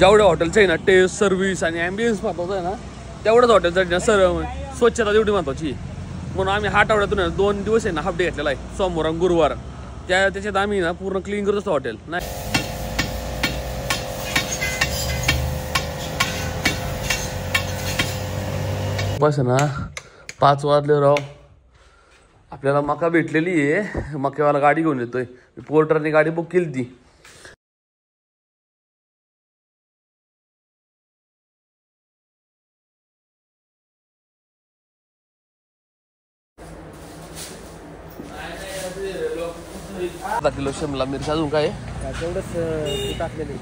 जेवढ्या हॉटेलचं आहे ना टेस्ट सर्व्हिस आणि ॲम्बियन्स महत्वाचं आहे ना तेवढंच हॉटेलसाठी ना स्वच्छता तेवढी महत्वाची. म्हणून आम्ही हा आठवड्यातून 2 दिवस आहे ना हाफ डे घेतलेला आहे, सोमवार आणि गुरुवार. त्याच्यात आम्ही ना पूर्ण क्लीन करत असतो हॉटेल. नाही बस ना 5 वाजले राव. आपल्याला मका भेटलेली आहे, मक्यावाला गाडी घेऊन येतोय. पोर्टरने गाडी बुक केली ती. अर्धा किलो शिमला मिरची. अजून काय तेवढंच टाकलेलं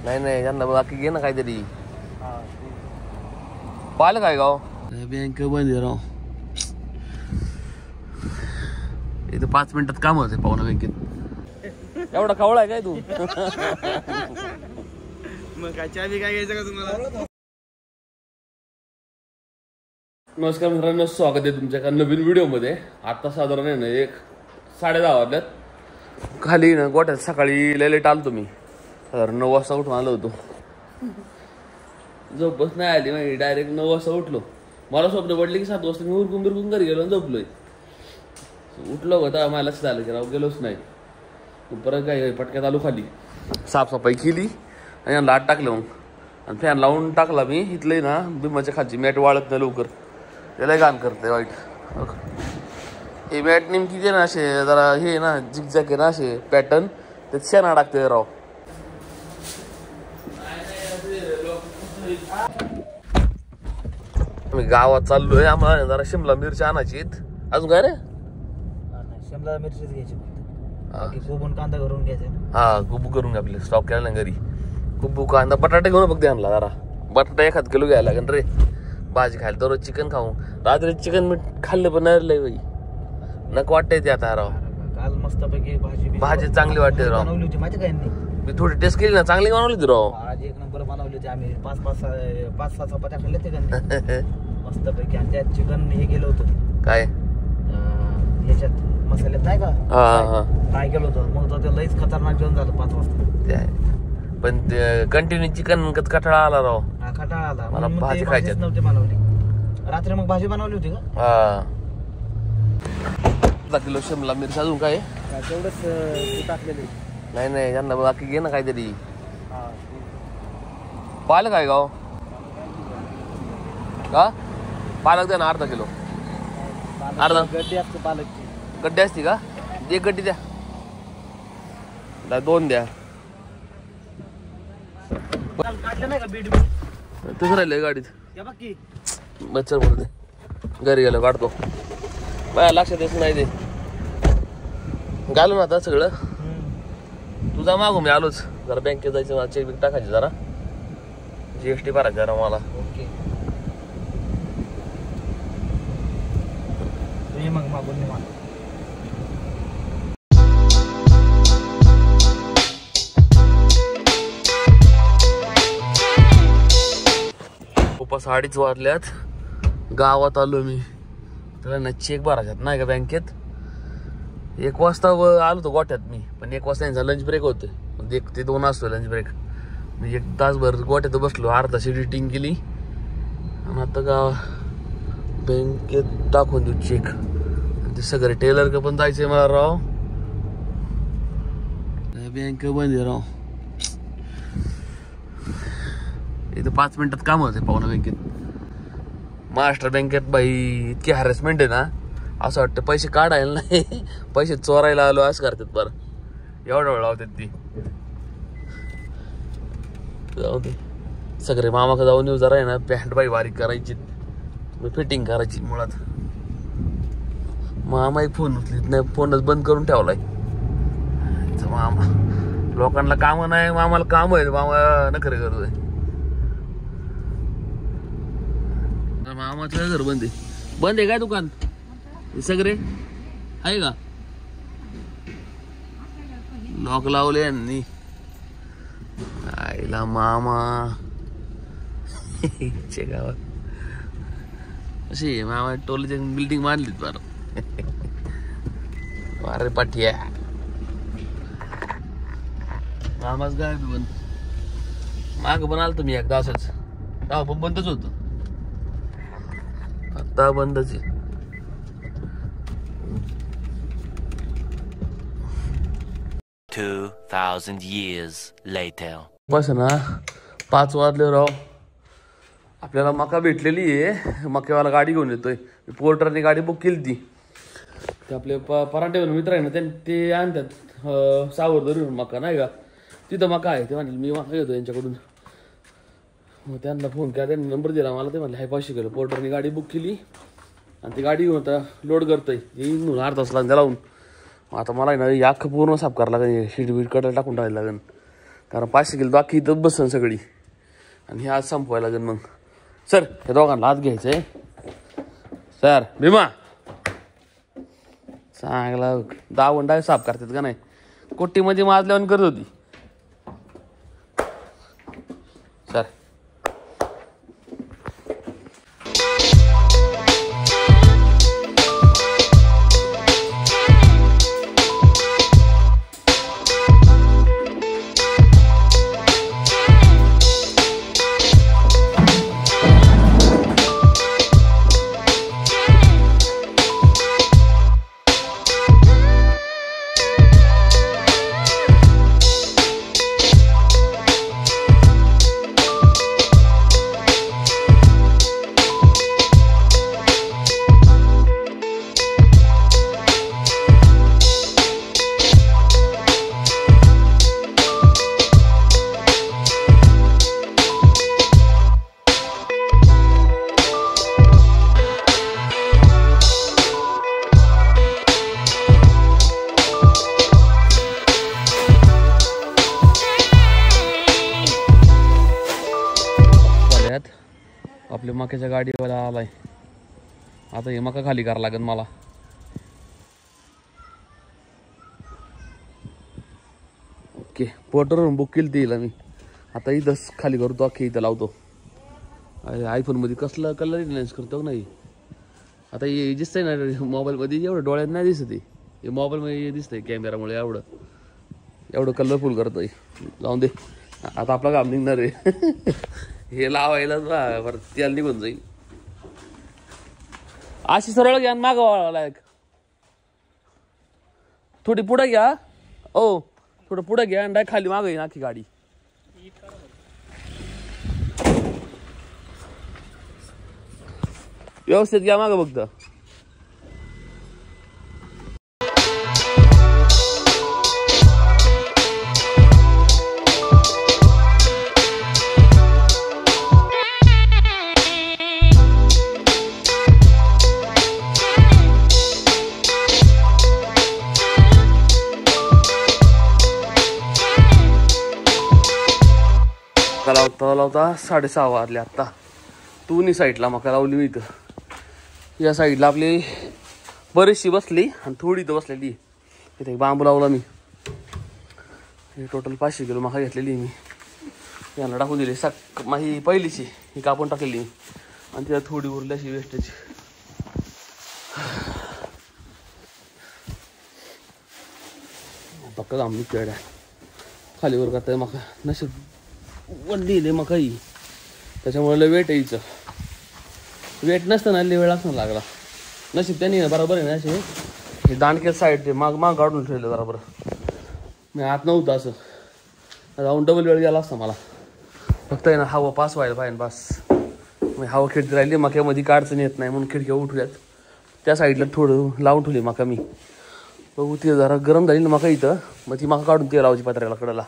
नाही नाही यांना बाकी घे ना काहीतरी. पाहिलं काय गाव बँक बंद आहे राव. इथं 5 मिनिटात काम होते पाहुणा बँकेत. एवढा कावळा आहे काय तू? मग काय चावी काय घ्यायचं का तुम्हाला? नमस्कार मित्रांनो, स्वागत आहे तुमच्या एका नवीन व्हिडिओमध्ये. आता साधारण आहे ना 10:30 वाजल्यात. खाली ना गोठ्यात सकाळी लेट आलो तुम्ही. साधारण 9 वाजता उठून आलो होतो. झोपच नाही आली माहिती. डायरेक्ट 9 वाजता उठलो. मला स्वप्न पडले की 7 वाजता मी उरकून बिरकून घरी गेलो आणि झोपलोय. उठलो होता मला लक्षात आलं की राव गेलोच नाही. परत काय पटक्यात आलो खाली, साफसफाई केली आणि लाट टाकलं मग. आणि फॅन लावून टाकला मी. इथलं ना बिमाच्या खालची मॅट वाळत नाही लवकर, त्याला घाण करते वाईट. हे मॅट नेमकी जे ना असे जरा हे ना झिकझॅक आहे ना असे पॅटर्न, ते शेणा टाकते राव. मी गावात चाललोय, आम्हाला जरा शिमला मिरची आणायची. अजून काय रे? शिमला मिरचीच घ्यायची, कोबून कांदा करून घ्यायचा. हा कुबू करून घ्या आपले, स्टॉक केला ना घरी. कुबू कांदा बटाटे घेऊन फक्त आणला जरा. बटाटा 1 किलो घ्यायला लागेल रे. भाजी खायला दररोज चिकन खाऊ. रात्री चिकन मी खाल्लं पण नाही लय बाई. नको वाटतंय ते आता राव. काल मस्तपैकी भाजी चांगली वाटते राव. बनवली होती माहिती काय? मी थोडी टेस्ट केली ना, चांगली बनवली होती राव. आज 1 नंबर बनवली होती. आम्ही 5-6 चपात्या खाल्ल्या ते मस्तपैकी. आणि त्यात चिकन हे गेलं होतं काय ह्याच्यात मसाल्यात नाही का, फ्राय केलं होतं. मग ते लईच खतरनाक जेवण झालं 5 वाजता. पण ते कंटिन्यू चिकन कटाळा आला राव. खटाळा आला. मला भाजी खायची नव्हती बनवली रात्री. मग भाजी बनवली होती का? अर्धा किलो शिमला मिरची. अजून काय तेवढंच टाकलेलं नाही नाही यांना बाकी घे ना काहीतरी. पाहिलं काय गाव का? पालक द्या ना अर्धा किलो. अर्धा गड्डी असते पालकची. गड्डी असते का? 1 गड्डी द्या. 2 द्या. काढलं नाही का बीट? तसं राहिलंय गाडीत. बाकी मच्छर म्हणते. घरी गेलो काढतो. बाय लक्षात येत नाही ते. घालून आता सगळं. तुझा मागू मी आलोच. जरा बँकेत जायचं, मला चेक बिक टाकायची जरा. GST भरायचं जरा मला. ओके मग मागून नाही मला. खूपच 2:30 वाजल्यात. गावात आलो मी. त्याला ना चेक भरायच्यात नाही का बँकेत. 1 वाजता आलो होतो गोठ्यात मी. पण 1 वाजता यांचा लंच ब्रेक होते. 1 ते 2 असतो लंच ब्रेक. मी 1 तासभर गोठ्यात बसलो. अर्धा एडिटिंग केली आणि आता बँकेत टाकून देऊ चेक. ते सगळे टेलर का पण जायचंय मला राव. बँक बंद आहे राव. इथं 5 मिनिटात काम होते पाहुणा बँकेत. महाराष्ट्र बँकेत बाई इतकी हॅरेसमेंट आहे ना, असं वाटतं पैसे काढायला नाही पैसे चोरायला आलो असं करतात. बरं एवढा वेळ लावतात ती. जाऊ दे. सगळे मामाकडे जाऊन येऊ. जरा आहे ना पॅन्ट बाई बारीक करायची, फिटिंग करायची मुळात. मामा एक फोन उचलीत नाही, फोनच बंद करून ठेवलाय. मामा लोकांना काम नाही, मामाला काम आहे. मामा नखरे करतोय. मामाचं घर बंद आहे. बंद आहे काय दुकान? सगळे आहे का? लॉक लावले यांनी. आईला मामा गावात अशी मामा टोलची बिल्डिंग बांधलीत बरं. अरे पाठिया मामाच गाय पण माग पण आलं तुम्ही एकदा असंच, तेव्हा पण बंदच होतं, आता बंदच आहे. बस ना 5 वाजले राव. आपल्याला मका भेटलेली आहे, मक्यावाला गाडी घेऊन येतोय. पोर्टरने गाडी बुक केली ती. ते आपले पराठे मित्र आहे ना, ते आणतात सावरदरी मका नाही का, तिथं मका आहे. ते म्हणले मी मका घेतो यांच्याकडून. मग त्यांना फोन केला, त्यांनी नंबर दिला मला. ते म्हणले हाय 500 किलो. पोर्टरने गाडी बुक केली आणि ती गाडी घेऊन आता लोड करतोय. येईन अर्धा तास लागेल लावून. आता मला ना ही अख्खं पूर्ण साफ करायला लागेल, शीट बीट कटायला टाकून टाकायला लागेल. कारण 500 किलो बाकी इथं बसन सगळी, आणि हे आज संपवायला लागेल. मग सर हे दोघांना हात घ्यायचं आहे. सर भीमा चांगला दावंडा साफ करतात का नाही, कोट्टीमध्ये माजल्यावर करत होती. सर आपल्या मक्याच्या गाडीवाला आलाय. आता हे मका खाली करावं लागेल मला. ओके पोर्टरवरून बुक केली तिला मी. आता इथंच खाली करतो, अख्खे इथं लावतो. आयफोन मध्ये कसला कलर इन्हान्स करतो नाही. आता हे दिसतंय ना मोबाईल मध्ये, एवढं डोळ्यात नाही दिसत. हे मोबाईल मध्ये दिसतंय कॅमेरामुळे. एवढं कलरफुल करतोय. जाऊन दे, आता आपला काम निघणार आहे. हे लावायला बरं त्याला निघून जाईल. अशी सरळ घ्या मागवायला. थोडी पुढे घ्या. ओ थोडं पुढे घ्या आणि खाली माग येईन आखी गाडी. व्यवस्थित घ्या माग बघता. लावता 6:30 वाजले आता. दोन्ही साईडला मका लावली मी. इथं या साईडला आपली बरीचशी बसली आणि थोडी इथं बसलेली. इथे बांबू लावला मी. हे टोटल 500 किलो मका घेतलेली मी. यांना टाकून दिली. माझी पहिलीची ही कापून टाकलेली मी. आणि तिला थोडी उरली अशी वेस्टेज. पक्का काम निघतोय खाली वर करताय मका. नशीब वल्ली मका ही, त्याच्यामुळे वेट यायचं. वेट नसताना लई वेळ असणार लागला. नशीब त्यांनी बरोबर आहे ना असे हे दांडके साईड ते माग काढून ठेवलं बरोबर. मी आत नव्हतं असं जाऊन डबल वेळ गेला असता मला. फक्त आहे ना हवा पास व्हायला पाहिजे बस. मी हवा खिडकी राहिली मक्यामध्ये काढचं येत नाही म्हणून खिडक्या उठल्यात. त्या साईडला थोडं लावून ठेवली मका मी. बघू ती जरा गरम झाली ना मका इथं, मग ती मका काढून ते लावायची पत्र्याला कडेला.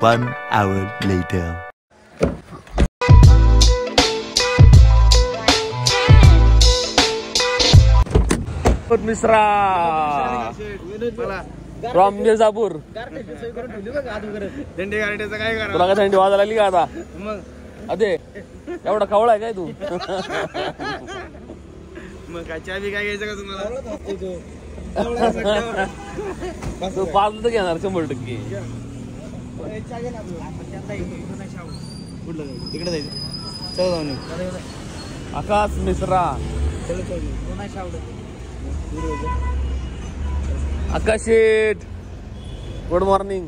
1 hour later. Mishra from Mirzapur. तुला काय थंडी वाजायला लागली का आता? अरे एवढा कवळा आहे काय तू? मग काय चावी काय घ्यायचं का तुम्हाला? तू 5 तर घेणार 100%. तिकडे जायचं. चल जाऊन आकाश मिश्रा. आकाश शेठ गुड मॉर्निंग.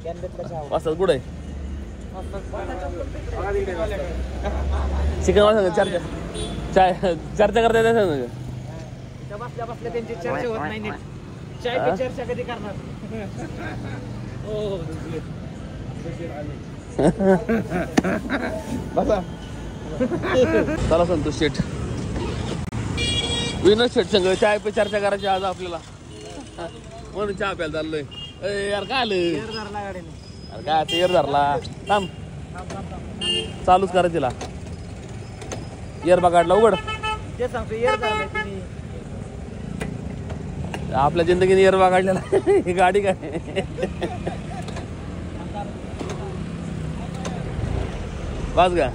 वाजतात कुठे चिकन वाजता चर्चा चर्चा करता येत सांग बसल्या बसल्या त्यांची चर्चा होत नाही नीट. चाय पे चर्चा कधी करणार. बसा चला संतोष शेठ विनोद शेठ संग चाय पे चर्चा करायची आज आपल्याला म्हणून चहा प्यायला चाललोय. यार काय आलं अरे काय तेर धरला थांब चालूच करा तिला इयर बघाडला उघड ते सांगतो एअर धरलाय तुम्ही. आपल्या जिंदगीने इयर बघाडलेला ही गाडी काय वाज का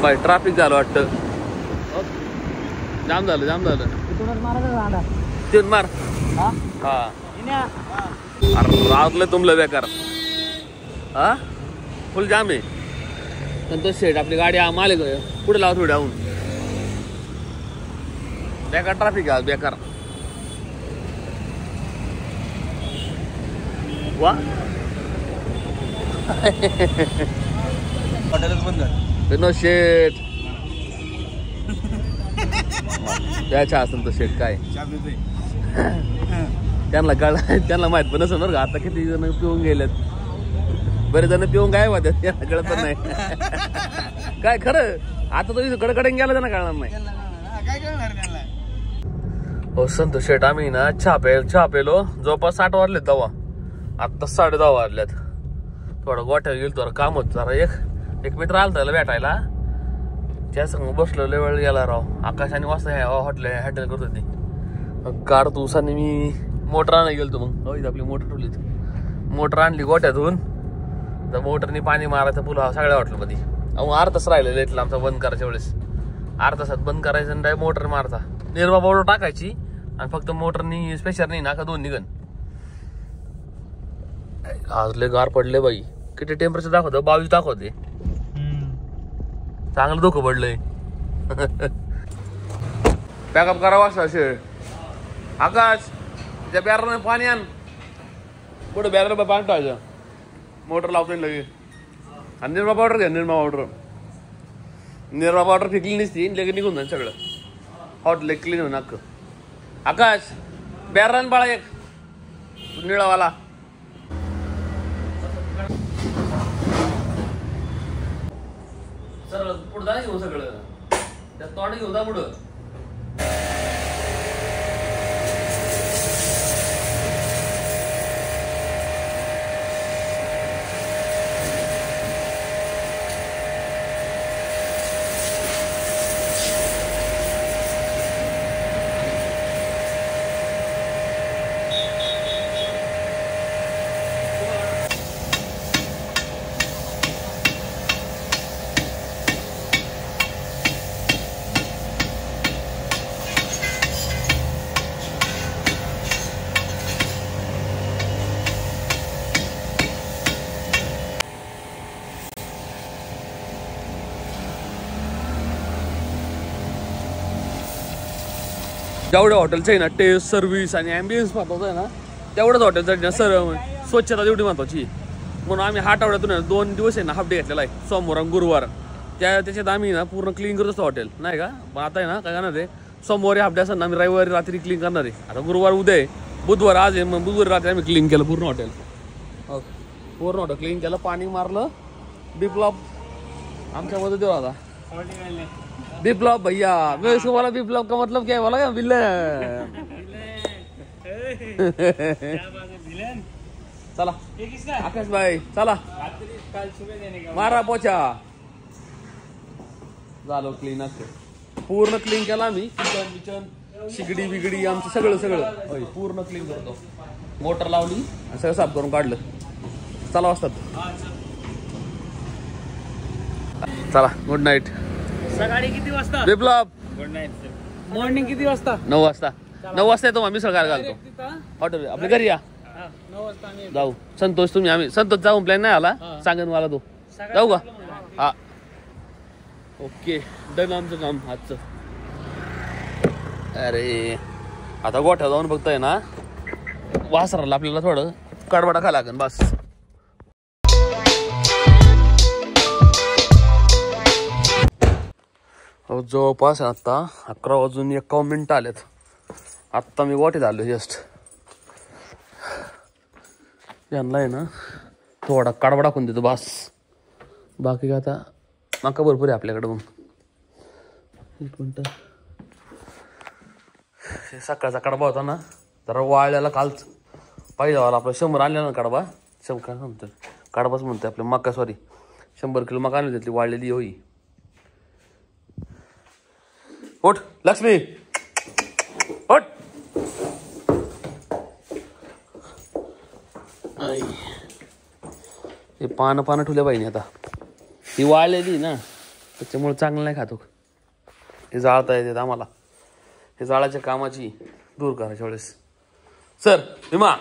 बाय ट्रॅफिक झालं वाटतं. जाम झालं तिथूनच मारायचा झाडा. तीन मार हा अरे राहतलं तुमलं बेकार हा फुल जाम आहे. संतोष शेठ आपली गाडी आले पुढे लावा थोडी आऊन बेकार ट्रॅफिक आहे बेकार. वा हॉटेलच बंद विनोद शेठ त्याच्या संतोष शेठ काय त्यांना त्यांना माहित पण नसेल बरं का आता किती जण पिऊन गेलेत. बरेच जण पिऊन काय वाटत त्यांना कळत पण नाही काय खरं आता तो कडकडे गेला त्यांना कळणार नाही काय करणार त्यांना. हो संतोष शेठ आम्ही ना चहा पेलो जवळपास 8 वाजलेत तेव्हा आत्ता 10:30 वाजल्यात. थोडं गोठ्यावर गेलो तर काम होत जरा एक मित्र आलं त्याला भेटायला त्या संग बसलो लय वेळ गेला राव. आकाश आणि वाजता हॉटेल करत होती कार दिवसाने मी मोटर आणायला गेलो मग आपली मोटर ठेवली मोटर आणली गोठ्यातून तर मोटरनी पाणी मारायचं पुला सगळ्या हॉटेलमध्ये मग अर्धा तास राहिलेलं इथला आमचा बंद करायच्या वेळेस अर्धा तासात बंद करायचं आणि डाय मोटर मारता निर्मा पावडर टाकायची आणि फक्त मोटरनी स्पेशल नाही नाका 2 निघन. आज लय गार पडले बाई किती टेम्परेचर दाखवतं 22 दाखवते चांगलं धोकं पडलंय. पॅकअप करावा असेल आकाश त्या बॅरला पाणी आण पुढे बॅरला पाणी टाकायचं मोटर लावतो लगे आणि निर्मा पावडर घ्या निर्मा पावडर फेकली नसती लगे निघून जाईल सगळं हॉटेल क्लीन होऊन अख्खं. आकाश बॅरला बाळा एक निळावाला सरळ पुढं जा घेऊ सगळं त्यात तोंड घेऊ जा पुढं. जेवढ्या हॉटेलचं आहे ना टेस्ट सर्व्हिस आणि ॲम्बियन्स महत्वाचं आहे ना तेवढंच हॉटेलचं सर स्वच्छता तेवढी महत्वाची म्हणून आम्ही आठवड्यातून 2 दिवस आहे ना हाफ डे घेतलेला आहे सोमवार आणि गुरुवार त्याच्यात आम्ही ना पूर्ण क्लीन करत असतो हॉटेल नाही का. पण आता आहे ना काय करणार आहे सोमवारी हाफ डे असताना ना आम्ही रविवारी रात्री क्लीन करणार आहे. आता गुरुवार उद्या आहे बुधवार आज आहे मग बुधवारी रात्री आम्ही क्लीन केलं पूर्ण हॉटेल क्लीन केलं पाणी मारलं बिप्लॉप आमच्या मध्ये देऊ आता बिप्लॉप भैया मैं उसको बोला बिप्लॉप का मतलब क्या है बोला क्या विलन चला आकाश भाई चला मारा पोचा झालो क्लीन पूर्ण क्लीन केला आम्ही किचन शिगडी बिगडी आमचं सगळं पूर्ण क्लीन करतो मोटर लावली आणि सगळं साफ करून काढलं. चला वाजतात चला गुड नाईट. सकाळी किती वाजता बिप्लॉप गुड नाईट. मॉर्निंग किती वाजता 9 वाजता येतो आम्ही सकाळ घालतो हॉटेल आपल्या घरी या 9 वाजता जाऊ. संतोष आम्ही संतोष जाऊन प्लॅन नाही आला सांगेन मला तो जाऊ का हा ओके डन आमचं काम आजचं. अरे आता गोठ्या जाऊन बघताय ना वासराला आपल्याला थोडं कडबडा खा लागेल बस. जवळपास आता 11:51 आलेत. आत्ता मी वाटेत आलो जस्ट. यांना आहे ना थोडा कडबडा खाऊन देतो बस. बाकी काय आता माका भरपूर आहे आपल्याकडे. मग एक मिनटं. सकाळचा कडबा होता ना जरा वाळल्याला कालच पाहिजे आपलं 100 आणल्या ना कडबा. 100 काय म्हणतो कडबाच म्हणतोय आपल्या मका. सॉरी 100 किलो मका आणली त्यातली वाळलेली होई. उठ लक्ष्मी उठ. हे पानं ठेवल्या पाहिजे आता. ही वाळलेली ना त्याच्यामुळे चांगलं नाही खातो. हे जाळता येतात आम्हाला. हे जाळाच्या कामाची दूर करायच्या वेळेस. सर भीमा